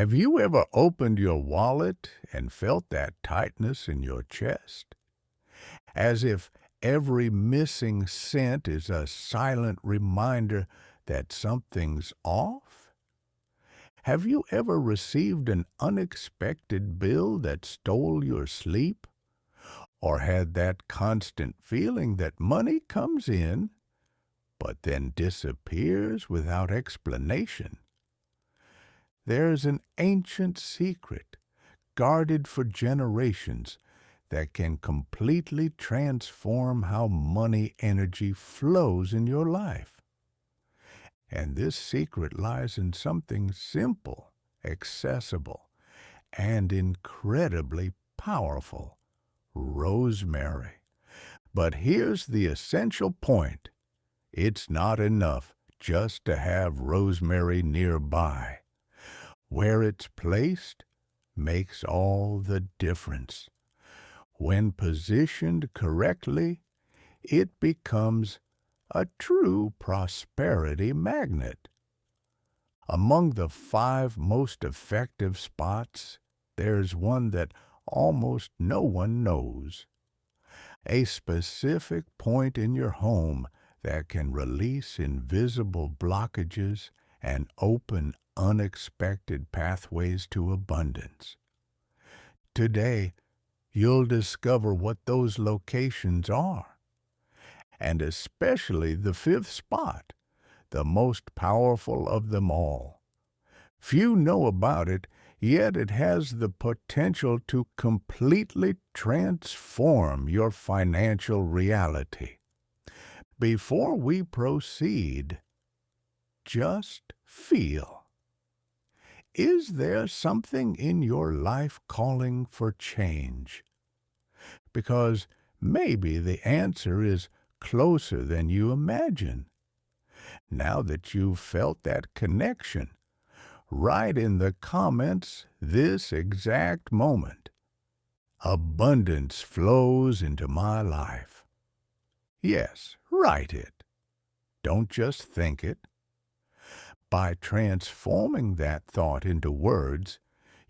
Have you ever opened your wallet and felt that tightness in your chest? As if every missing cent is a silent reminder that something's off? Have you ever received an unexpected bill that stole your sleep? Or had that constant feeling that money comes in, but then disappears without explanation? There's an ancient secret, guarded for generations, that can completely transform how money energy flows in your life. And this secret lies in something simple, accessible, and incredibly powerful: rosemary. But here's the essential point. It's not enough just to have rosemary nearby. Where it's placed makes all the difference. When positioned correctly, it becomes a true prosperity magnet. Among the 5 most effective spots, there's one that almost no one knows. A specific point in your home that can release invisible blockages and open unexpected pathways to abundance. Today, you'll discover what those locations are, and especially the 5th spot, the most powerful of them all. Few know about it, yet it has the potential to completely transform your financial reality. Before we proceed, just feel. Is there something in your life calling for change? Because maybe the answer is closer than you imagine. Now that you've felt that connection, write in the comments this exact moment: abundance flows into my life. Yes, write it. Don't just think it. By transforming that thought into words,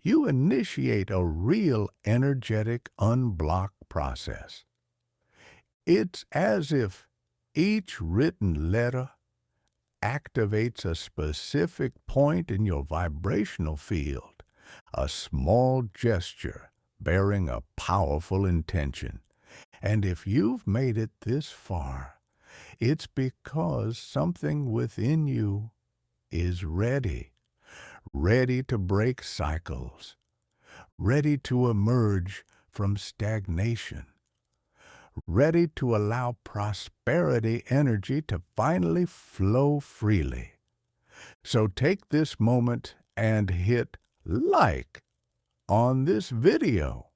you initiate a real energetic unblock process. It's as if each written letter activates a specific point in your vibrational field, a small gesture bearing a powerful intention. And if you've made it this far, it's because something within you is ready to break cycles, ready to emerge from stagnation, ready to allow prosperity energy to finally flow freely. So take this moment and hit like on this video.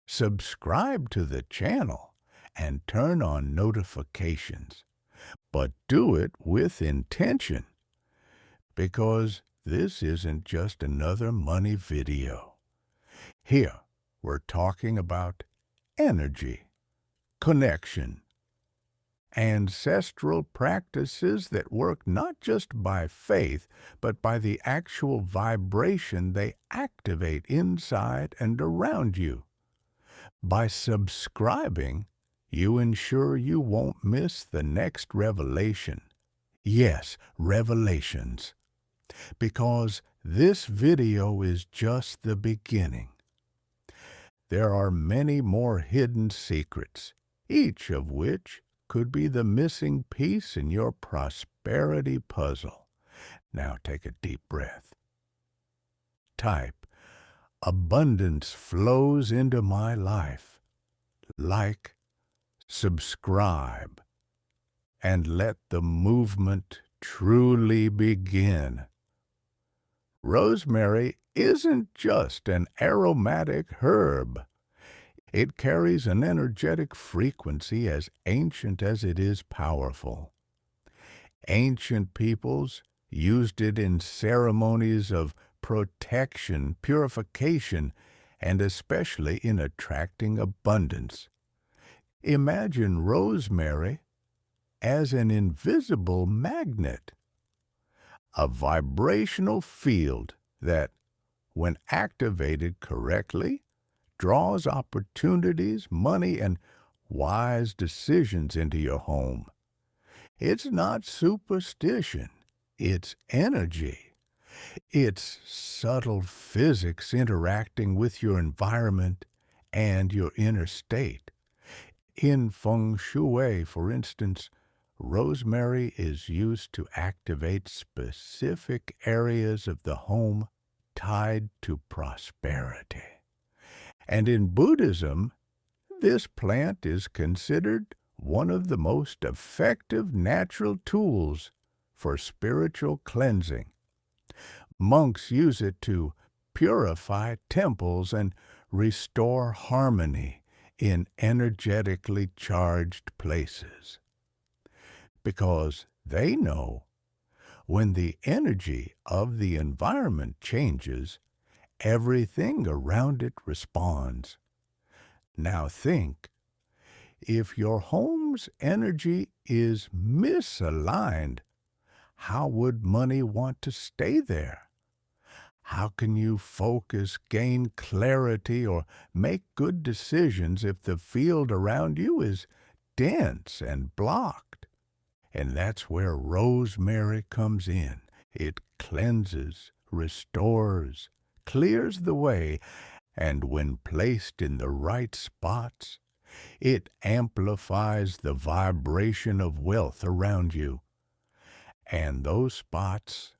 Subscribe to the channel and turn on notifications. But do it with intention, because this isn't just another money video. Here, we're talking about energy, connection, ancestral practices that work not just by faith, but by the actual vibration they activate inside and around you. By subscribing, you ensure you won't miss the next revelation. Yes, revelations. Because this video is just the beginning. There are many more hidden secrets, each of which could be the missing piece in your prosperity puzzle. Now take a deep breath. Type, abundance flows into my life. Like, subscribe, and let the movement truly begin. Rosemary isn't just an aromatic herb. It carries an energetic frequency as ancient as it is powerful. Ancient peoples used it in ceremonies of protection, purification, and especially in attracting abundance. Imagine rosemary as an invisible magnet, a vibrational field that, when activated correctly, draws opportunities, money, and wise decisions into your home. It's not superstition, it's energy. It's subtle physics interacting with your environment and your inner state. In feng shui, for instance, rosemary is used to activate specific areas of the home tied to prosperity. And in Buddhism, this plant is considered one of the most effective natural tools for spiritual cleansing. Monks use it to purify temples and restore harmony in energetically charged places. Because they know when the energy of the environment changes, everything around it responds. Now think, if your home's energy is misaligned, how would money want to stay there? How can you focus, gain clarity, or make good decisions if the field around you is dense and blocked? And that's where rosemary comes in. It cleanses, restores, clears the way, and when placed in the right spots, it amplifies the vibration of wealth around you. And those spots,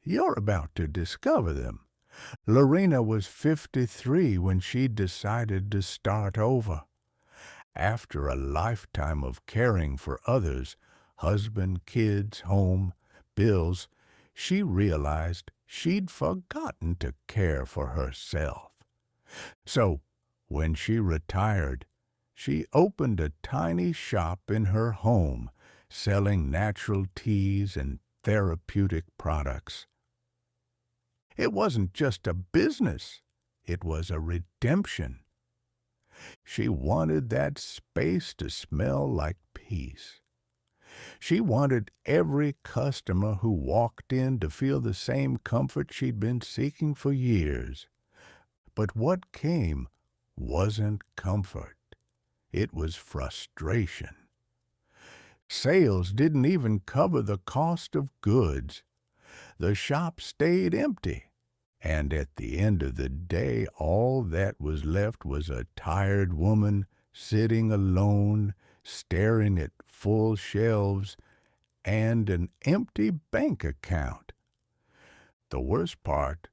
you're about to discover them. Lorena was 53 when she decided to start over. After a lifetime of caring for others, husband, kids, home, bills, she realized she'd forgotten to care for herself. So, when she retired, she opened a tiny shop in her home, selling natural teas and therapeutic products. It wasn't just a business, it was a redemption. She wanted that space to smell like peace. She wanted every customer who walked in to feel the same comfort she'd been seeking for years. But what came wasn't comfort. It was frustration. Sales didn't even cover the cost of goods. The shop stayed empty, and at the end of the day, all that was left was a tired woman sitting alone, staring at full shelves and an empty bank account. The worst part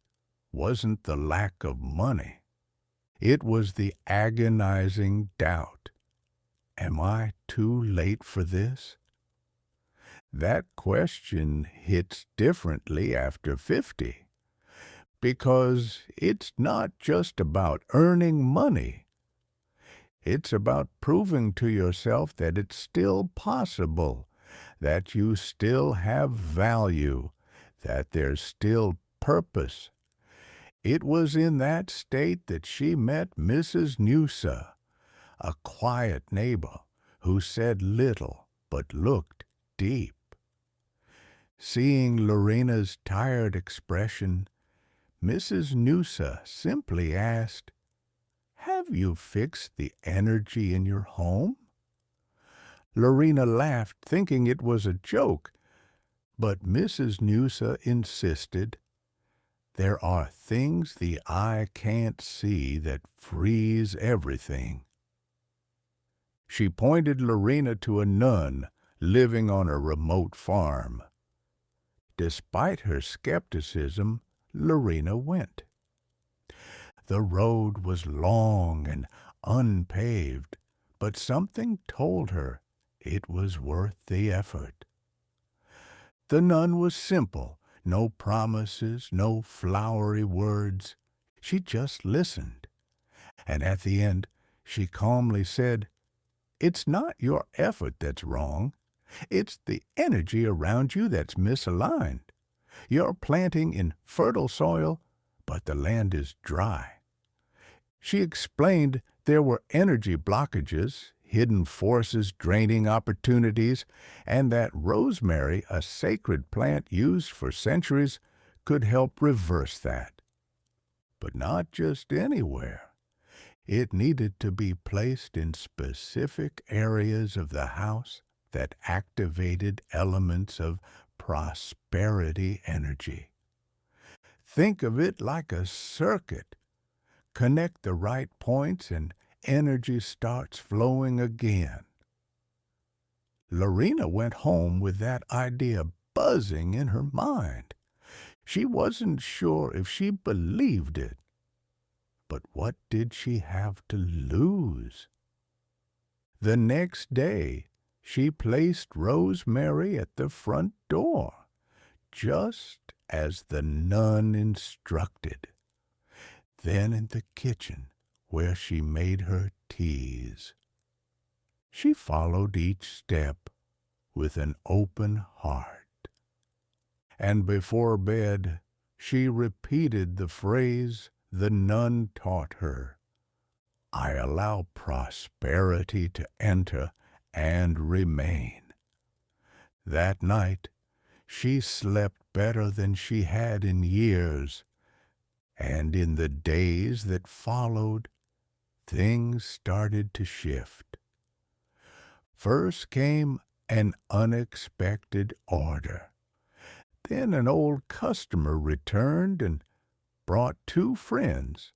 wasn't the lack of money. It was the agonizing doubt. Am I too late for this? That question hits differently after 50, because it's not just about earning money. It's about proving to yourself that it's still possible, that you still have value, that there's still purpose. It was in that state that she met Mrs. Noosa, a quiet neighbor who said little but looked deep. Seeing Lorena's tired expression, Mrs. Noosa simply asked, "Have you fixed the energy in your home?" Lorena laughed, thinking it was a joke, but Mrs. Noosa insisted, "There are things the eye can't see that freeze everything." She pointed Lorena to a nun living on a remote farm. Despite her skepticism, Lorena went. The road was long and unpaved, but something told her it was worth the effort. The nun was simple, no promises, no flowery words. She just listened. And at the end, she calmly said, "It's not your effort that's wrong. It's the energy around you that's misaligned. You're planting in fertile soil, but the land is dry." She explained there were energy blockages, hidden forces draining opportunities, and that rosemary, a sacred plant used for centuries, could help reverse that. but not just anywhere. It needed to be placed in specific areas of the house that activated elements of prosperity energy. Think of it like a circuit. Connect the right points and energy starts flowing again. Lorena went home with that idea buzzing in her mind. She wasn't sure if she believed it. But what did she have to lose? The next day, she placed Rosemary at the front door, just as the nun instructed. Then in the kitchen, where she made her teas. She followed each step with an open heart. And before bed, she repeated the phrase the nun taught her. I allow prosperity to enter and remain. That night, she slept better than she had in years, and in the days that followed, things started to shift. First came an unexpected order. Then an old customer returned and brought 2 friends.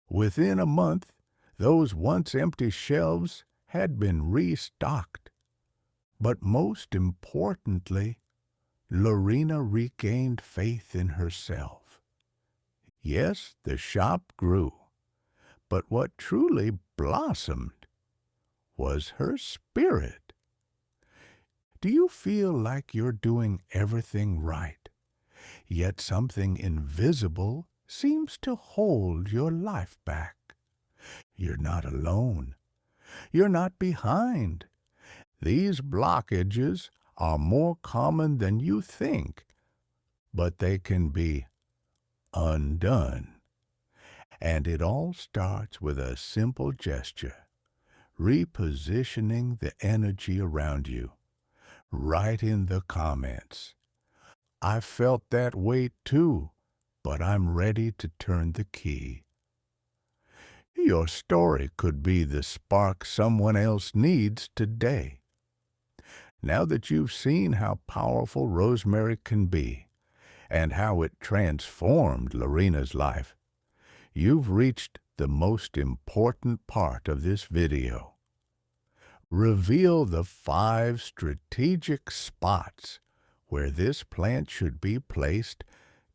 Within a month, those once empty shelves had been restocked. But most importantly, Lorena regained faith in herself. Yes, the shop grew, but what truly blossomed was her spirit. Do you feel like you're doing everything right, yet something invisible seems to hold your life back? You're not alone. You're not behind. These blockages are more common than you think, but they can be undone. And it all starts with a simple gesture, repositioning the energy around you. Write in the comments, I felt that way too, but I'm ready to turn the key. Your story could be the spark someone else needs today. Now that you've seen how powerful Rosemary can be and how it transformed Lorena's life, you've reached the most important part of this video. Reveal the 5 strategic spots where this plant should be placed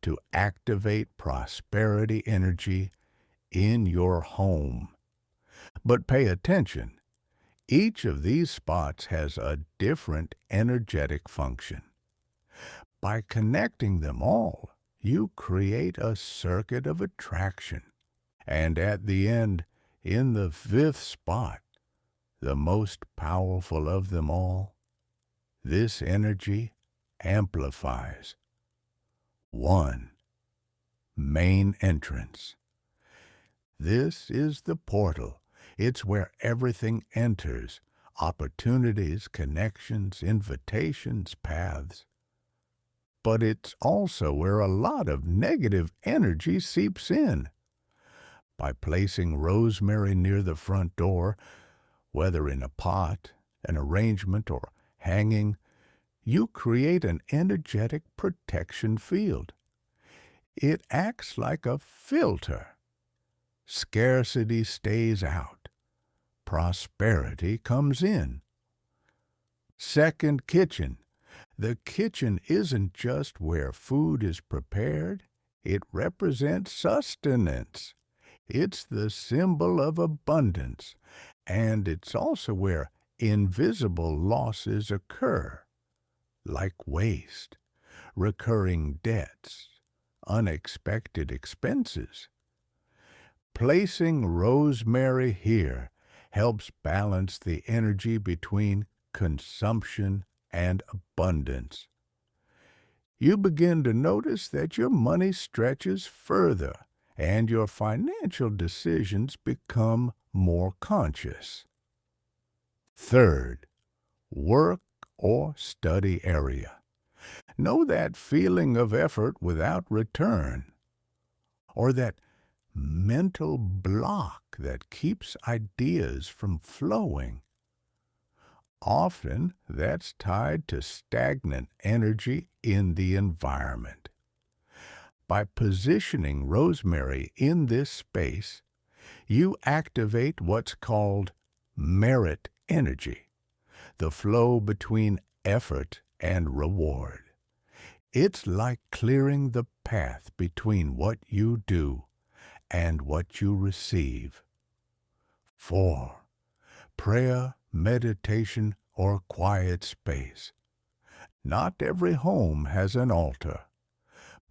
to activate prosperity energy in your home. But pay attention. Each of these spots has a different energetic function. By connecting them all, you create a circuit of attraction. And at the end, in the 5th spot, the most powerful of them all, this energy amplifies. 1. Main entrance. This is the portal. It's where everything enters. Opportunities, connections, invitations, paths. But it's also where a lot of negative energy seeps in. By placing rosemary near the front door, whether in a pot, an arrangement, or hanging, you create an energetic protection field. It acts like a filter. Scarcity stays out. Prosperity comes in. Second, kitchen. The kitchen isn't just where food is prepared. It represents sustenance. It's the symbol of abundance, and it's also where invisible losses occur, like waste, recurring debts, unexpected expenses. Placing rosemary here helps balance the energy between consumption and abundance. You begin to notice that your money stretches further and your financial decisions become more conscious. Third, work or study area. Know that feeling of effort without return, or that mental block that keeps ideas from flowing. Often that's tied to stagnant energy in the environment. By positioning rosemary in this space, you activate what's called merit energy, the flow between effort and reward. It's like clearing the path between what you do and what you receive. 4. Prayer, meditation, or quiet space. Not every home has an altar,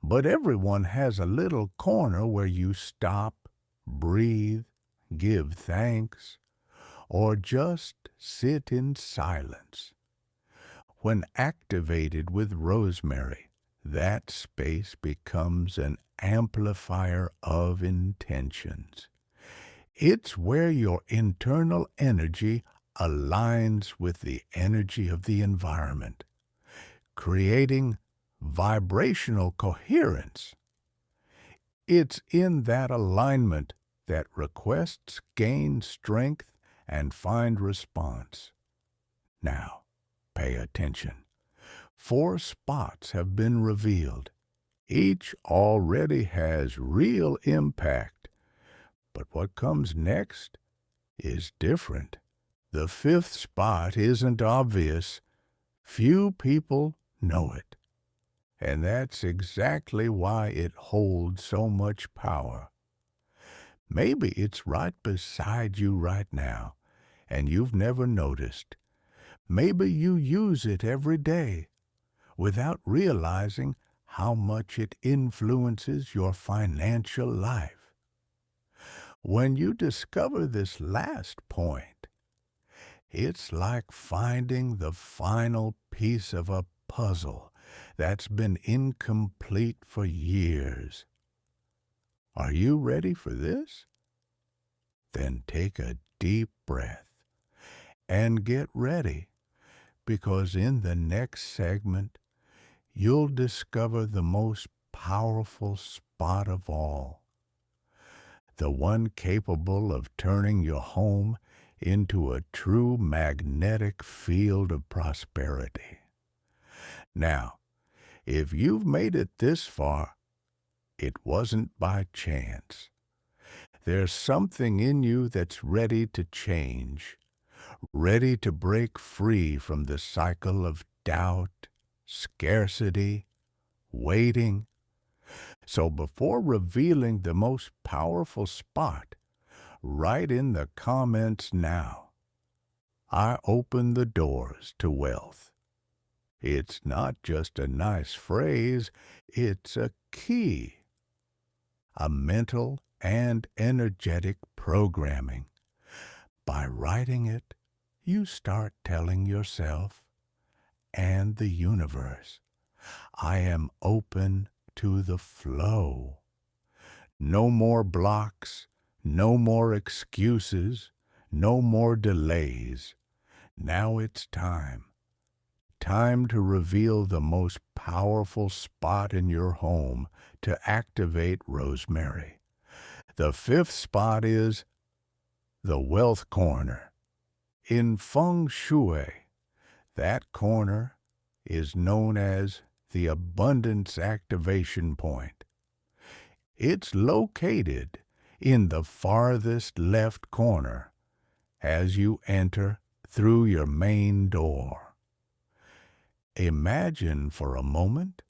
but everyone has a little corner where you stop, breathe, give thanks, or just sit in silence. When activated with rosemary, that space becomes an amplifier of intentions. It's where your internal energy aligns with the energy of the environment, creating vibrational coherence. It's in that alignment that requests gain strength and find response. Now, pay attention. 4 spots have been revealed. Each already has real impact. But what comes next is different. The 5th spot isn't obvious. Few people know it. And that's exactly why it holds so much power. Maybe it's right beside you right now, and you've never noticed. Maybe you use it every day without realizing how much it influences your financial life. When you discover this last point, it's like finding the final piece of a puzzle that's been incomplete for years. Are you ready for this? Then take a deep breath and get ready, because in the next segment, you'll discover the most powerful spot of all, the one capable of turning your home into a true magnetic field of prosperity. Now, if you've made it this far, it wasn't by chance. There's something in you that's ready to change, ready to break free from the cycle of doubt, scarcity, waiting. So before revealing the most powerful spot, write in the comments now, "I open the doors to wealth." It's not just a nice phrase, it's a key, a mental and energetic programming. By writing it, you start telling yourself and the universe, I am open to the flow. No more blocks, no more excuses, no more delays. Now it's time. Time to reveal the most powerful spot in your home to activate rosemary. The 5th spot is the wealth corner. In feng shui, that corner is known as the abundance activation point. It's located in the farthest left corner as you enter through your main door. Imagine for a moment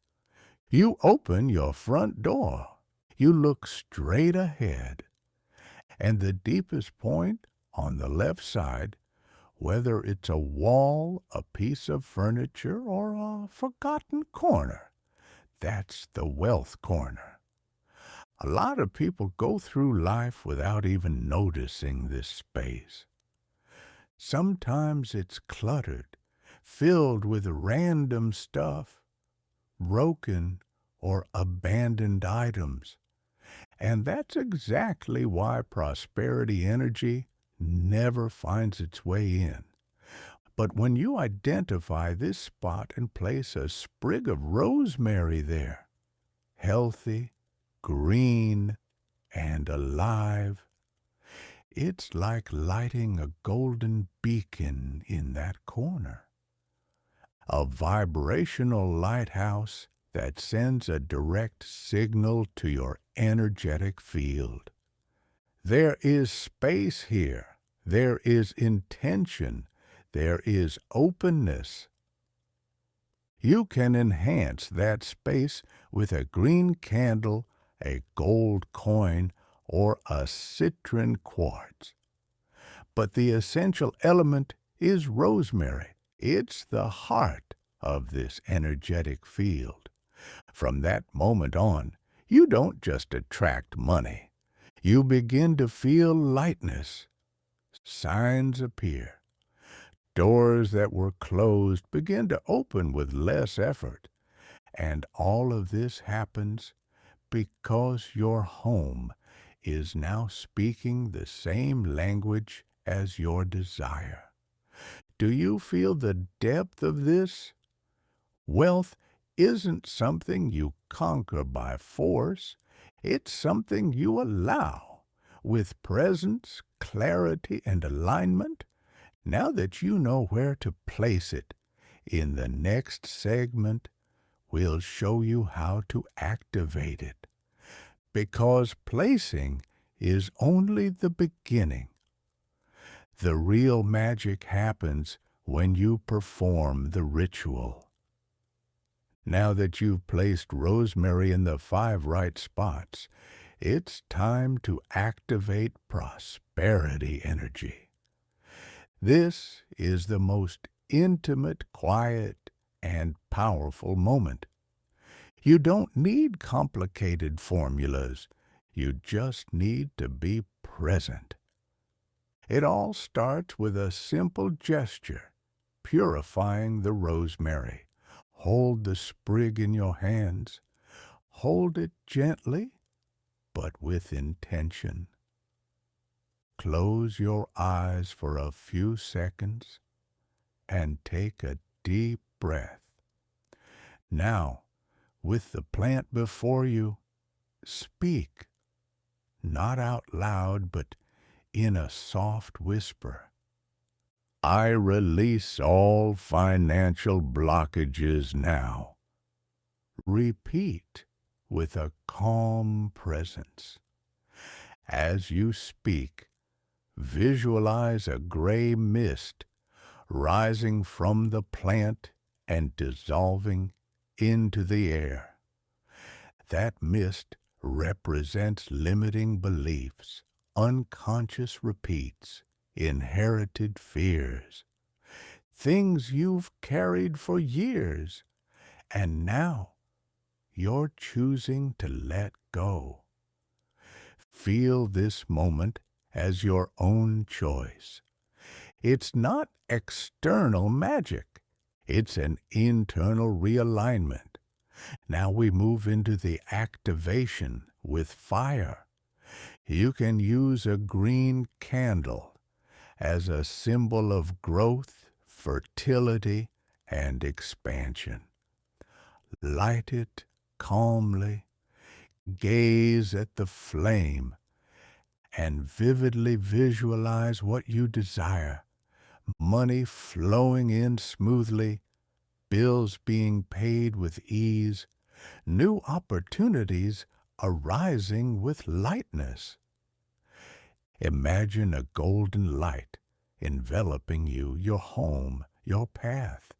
you open your front door. You look straight ahead, and the deepest point on the left side, whether it's a wall, a piece of furniture, or a forgotten corner, that's the wealth corner. A lot of people go through life without even noticing this space. Sometimes it's cluttered, filled with random stuff, broken or abandoned items. And that's exactly why prosperity energy never finds its way in. But when you identify this spot and place a sprig of rosemary there, healthy, green, and and alive. It's like lighting a golden beacon in that corner. A vibrational lighthouse that sends a direct signal to your energetic field. There is space here. There is intention. There is openness. You can enhance that space with a green candle, a gold coin, or a citron quartz. But the essential element is rosemary. It's the heart of this energetic field. From that moment on, you don't just attract money. You begin to feel lightness. Signs appear. Doors that were closed begin to open with less effort. And all of this happens because your home is now speaking the same language as your desire. Do you feel the depth of this? Wealth isn't something you conquer by force. It's something you allow. With presence, clarity, and alignment, now that you know where to place it, in the next segment, we'll show you how to activate it. Because placing is only the beginning. The real magic happens when you perform the ritual. Now that you've placed rosemary in the 5 right spots, it's time to activate prosperity energy. This is the most intimate, quiet, and powerful moment. You don't need complicated formulas. You just need to be present. It all starts with a simple gesture, purifying the rosemary. Hold the sprig in your hands. Hold it gently, but with intention. Close your eyes for a few seconds and take a deep breath. Now, with the plant before you, speak, not out loud, but in a soft whisper. I release all financial blockages now. Repeat with a calm presence. As you speak, visualize a gray mist rising from the plant and dissolving into the air. That mist represents limiting beliefs, unconscious repeats, inherited fears, things you've carried for years, and now you're choosing to let go. Feel this moment as your own choice. It's not external magic. It's an internal realignment. Now we move into the activation with fire. You can use a green candle as a symbol of growth, fertility, and expansion. Light it calmly, gaze at the flame, and vividly visualize what you desire. Money flowing in smoothly, bills being paid with ease, new opportunities arising with lightness. Imagine a golden light enveloping you, your home, your path.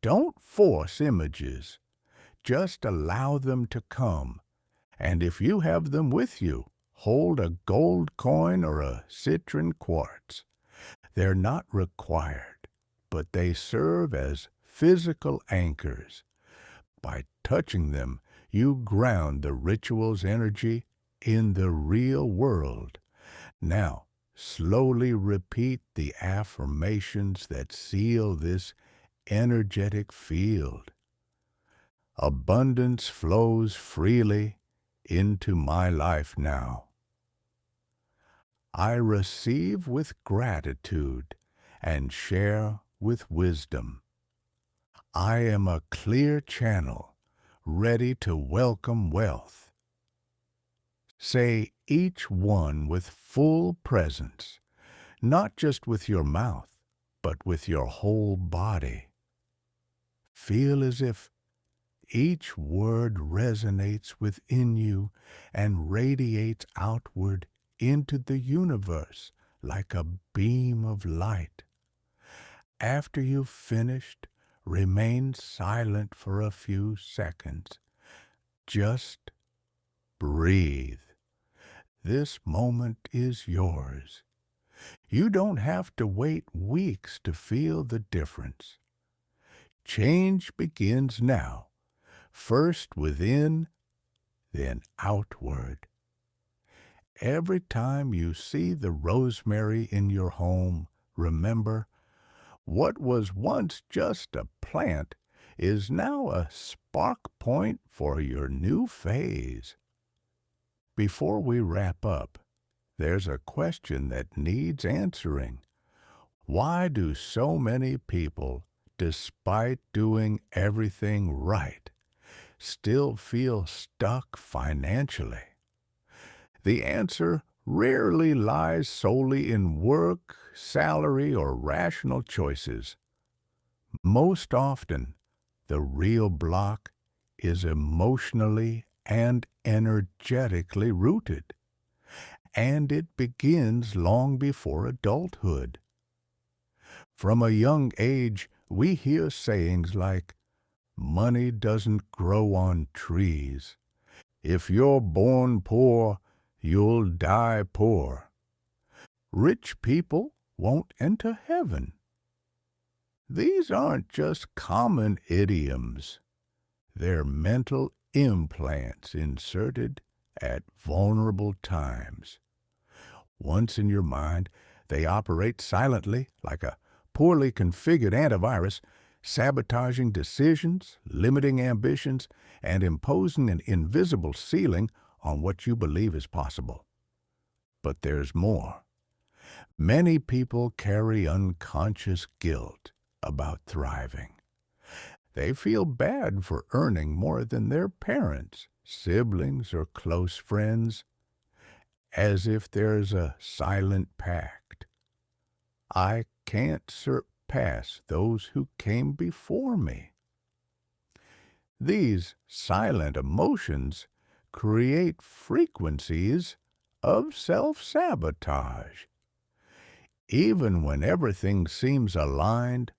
Don't force images. Just allow them to come. And if you have them with you, hold a gold coin or a citron quartz. They're not required, but they serve as physical anchors. By touching them, you ground the ritual's energy in the real world. Now, slowly repeat the affirmations that seal this energetic field. Abundance flows freely into my life now. I receive with gratitude and share with wisdom. I am a clear channel, ready to welcome wealth. Say each one with full presence, not just with your mouth, but with your whole body. Feel as if each word resonates within you and radiates outward into the universe like a beam of light. After you've finished, remain silent for a few seconds. Just breathe. This moment is yours. You don't have to wait weeks to feel the difference. Change begins now, first within, then outward. Every time you see the rosemary in your home, remember, what was once just a plant is now a spark point for your new phase. Before we wrap up, there's a question that needs answering. Why do so many people, despite doing everything right, still feel stuck financially? The answer rarely lies solely in work, salary, or rational choices. Most often, the real block is emotionally and energetically rooted, and it begins long before adulthood. From a young age, we hear sayings like, "Money doesn't grow on trees. If you're born poor, you'll die poor. Rich people won't enter heaven." These aren't just common idioms. They're mental implants inserted at vulnerable times. Once in your mind, they operate silently like a poorly configured antivirus, sabotaging decisions, limiting ambitions, and imposing an invisible ceiling on what you believe is possible. But there's more. Many people carry unconscious guilt about thriving. They feel bad for earning more than their parents, siblings, or close friends, as if there's a silent pact. I can't surpass those who came before me. These silent emotions create frequencies of self-sabotage. Even when everything seems aligned,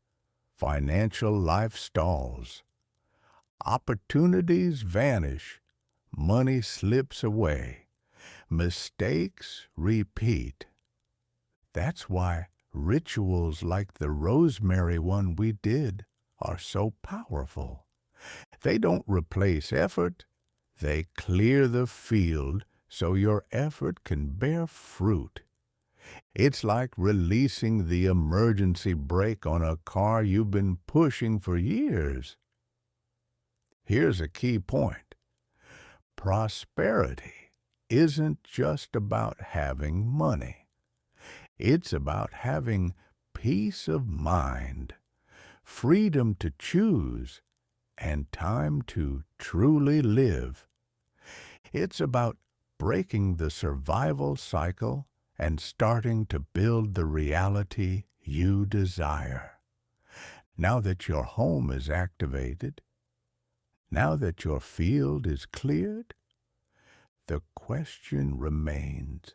financial life stalls. Opportunities vanish, money slips away, mistakes repeat. That's why rituals like the rosemary one we did are so powerful. They don't replace effort, they clear the field so your effort can bear fruit. It's like releasing the emergency brake on a car you've been pushing for years. Here's a key point. Prosperity isn't just about having money. It's about having peace of mind, freedom to choose, and time to truly live. It's about breaking the survival cycle and starting to build the reality you desire. Now that your home is activated, now that your field is cleared, the question remains,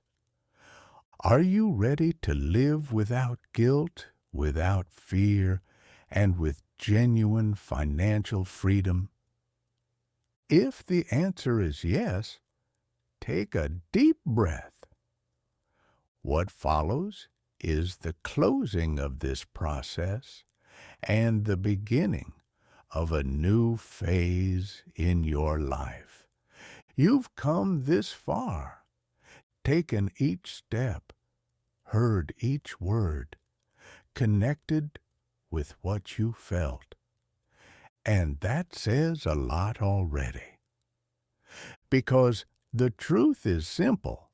are you ready to live without guilt, without fear, and with genuine financial freedom? If the answer is yes, take a deep breath. What follows is the closing of this process and the beginning of a new phase in your life. You've come this far, taken each step, heard each word, connected with what you felt. And that says a lot already. Because the truth is simple.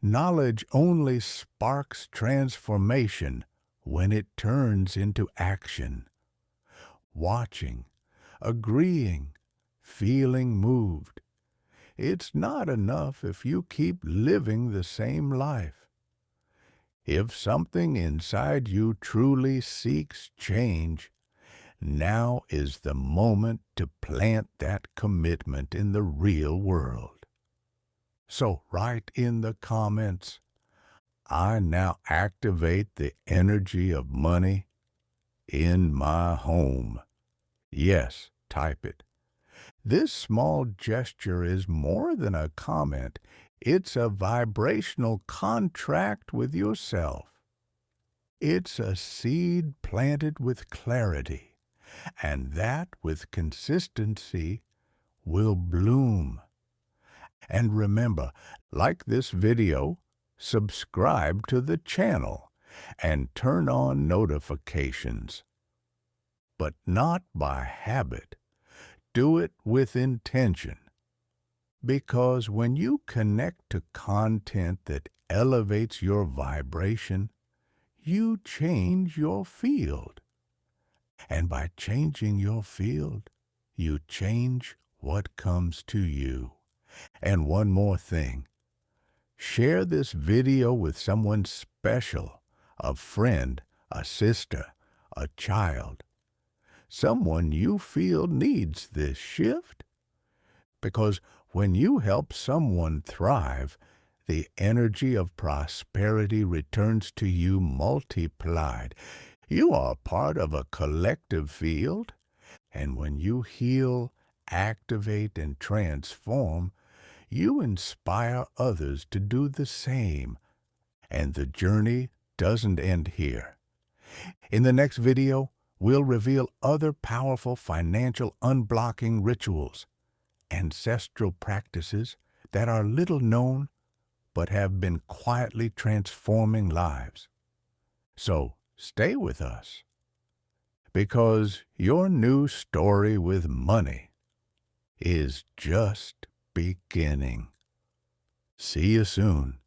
Knowledge only sparks transformation when it turns into action. Watching, agreeing, feeling moved. It's not enough if you keep living the same life. If something inside you truly seeks change, now is the moment to plant that commitment in the real world. So write in the comments, I now activate the energy of money in my home. Yes, type it. This small gesture is more than a comment. It's a vibrational contract with yourself. It's a seed planted with clarity, and that with consistency will bloom. And remember, like this video, subscribe to the channel, and turn on notifications. But not by habit. Do it with intention. Because when you connect to content that elevates your vibration, you change your field. And by changing your field, you change what comes to you. And one more thing. Share this video with someone special, a friend, a sister, a child, someone you feel needs this shift. Because when you help someone thrive, the energy of prosperity returns to you multiplied. You are part of a collective field, and when you heal, activate, and transform, you inspire others to do the same. And the journey doesn't end here. In the next video, we'll reveal other powerful financial unblocking rituals, ancestral practices that are little known but have been quietly transforming lives. So stay with us, because your new story with money is just beginning. See you soon.